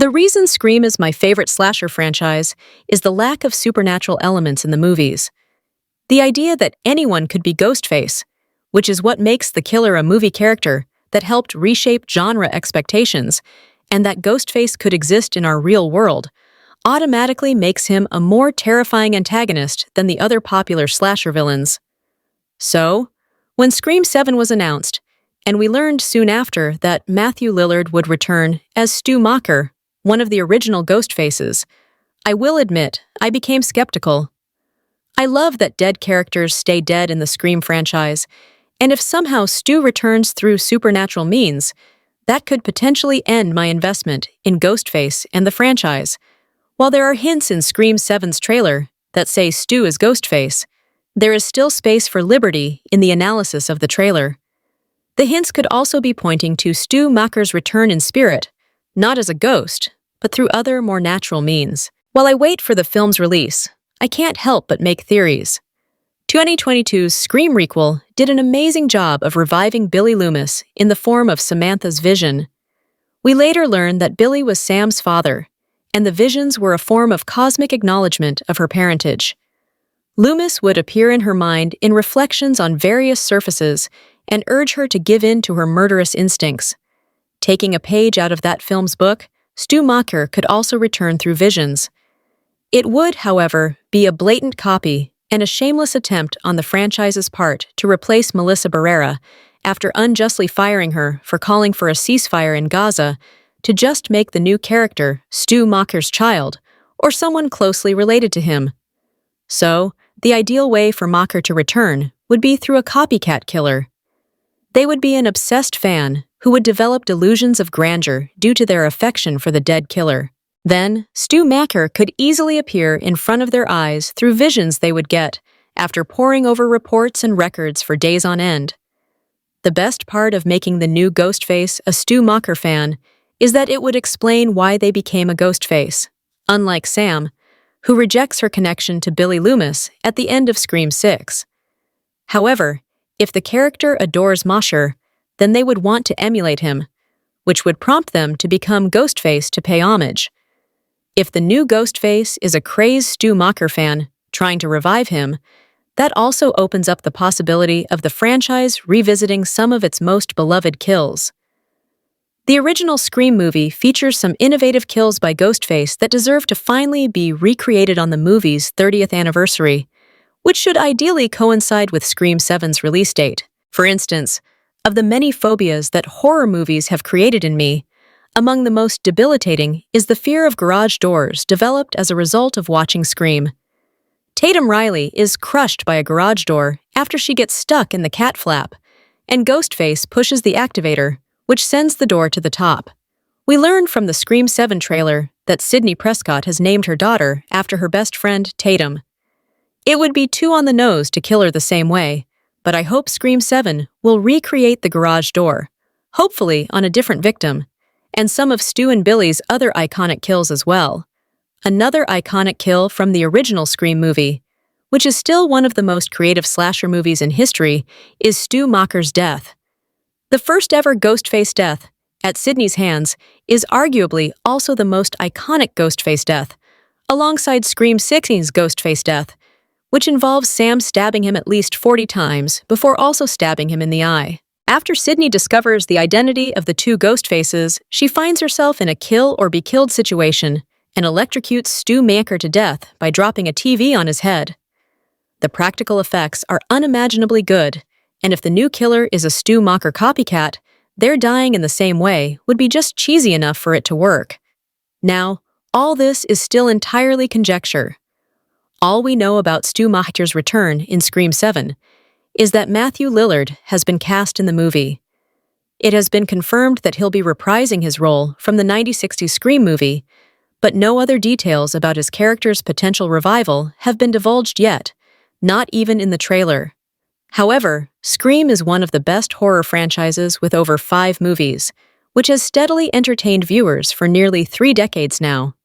The reason Scream is my favorite slasher franchise is the lack of supernatural elements in the movies. The idea that anyone could be Ghostface, which is what makes the killer a movie character that helped reshape genre expectations, and that Ghostface could exist in our real world, automatically makes him a more terrifying antagonist than the other popular slasher villains. So, when Scream 7 was announced, and we learned soon after that Matthew Lillard would return as Stu Macher, one of the original Ghostfaces, I will admit I became skeptical. I love that dead characters stay dead in the Scream franchise, and if somehow Stu returns through supernatural means, that could potentially end my investment in Ghostface and the franchise. While there are hints in Scream 7's trailer that say Stu is Ghostface, there is still space for liberty in the analysis of the trailer. The hints could also be pointing to Stu Macher's return in spirit, not as a ghost, but through other, more natural means. While I wait for the film's release, I can't help but make theories. 2022's Scream requel did an amazing job of reviving Billy Loomis in the form of Samantha's vision. We later learned that Billy was Sam's father, and the visions were a form of cosmic acknowledgement of her parentage. Loomis would appear in her mind in reflections on various surfaces and urge her to give in to her murderous instincts. Taking a page out of that film's book, Stu Macher could also return through visions. It would, however, be a blatant copy and a shameless attempt on the franchise's part to replace Melissa Barrera after unjustly firing her for calling for a ceasefire in Gaza to just make the new character Stu Macher's child or someone closely related to him. So, the ideal way for Macher to return would be through a copycat killer. They would be an obsessed fan who would develop delusions of grandeur due to their affection for the dead killer. Then, Stu Macher could easily appear in front of their eyes through visions they would get after poring over reports and records for days on end. The best part of making the new Ghostface a Stu Macher fan is that it would explain why they became a Ghostface, unlike Sam, who rejects her connection to Billy Loomis at the end of Scream 6. However, if the character adores Macher, then they would want to emulate him, which would prompt them to become Ghostface to pay homage. If the new Ghostface is a crazed Stu Macher fan trying to revive him, that also opens up the possibility of the franchise revisiting some of its most beloved kills. The original Scream movie features some innovative kills by Ghostface that deserve to finally be recreated on the movie's 30th anniversary, which should ideally coincide with Scream 7's release date. For instance, of the many phobias that horror movies have created in me, among the most debilitating is the fear of garage doors developed as a result of watching Scream. Tatum Riley is crushed by a garage door after she gets stuck in the cat flap, and Ghostface pushes the activator, which sends the door to the top. We learn from the Scream 7 trailer that Sidney Prescott has named her daughter after her best friend, Tatum. It would be too on the nose to kill her the same way, but I hope Scream 7 will recreate the garage door, hopefully on a different victim, and some of Stu and Billy's other iconic kills as well. Another iconic kill from the original Scream movie, which is still one of the most creative slasher movies in history, is Stu Macher's death. The first ever Ghostface death, at Sidney's hands, is arguably also the most iconic Ghostface death, alongside Scream 6's Ghostface death, which involves Sam stabbing him at least 40 times before also stabbing him in the eye. After Sidney discovers the identity of the two Ghostfaces, she finds herself in a kill-or-be-killed situation and electrocutes Stu Macher to death by dropping a TV on his head. The practical effects are unimaginably good, and if the new killer is a Stu Macher copycat, their dying in the same way would be just cheesy enough for it to work. Now, all this is still entirely conjecture. All we know about Stu Macher's return in Scream 7 is that Matthew Lillard has been cast in the movie. It has been confirmed that he'll be reprising his role from the 1960s Scream movie, but no other details about his character's potential revival have been divulged yet, not even in the trailer. However, Scream is one of the best horror franchises with over 5 movies, which has steadily entertained viewers for nearly 3 decades now.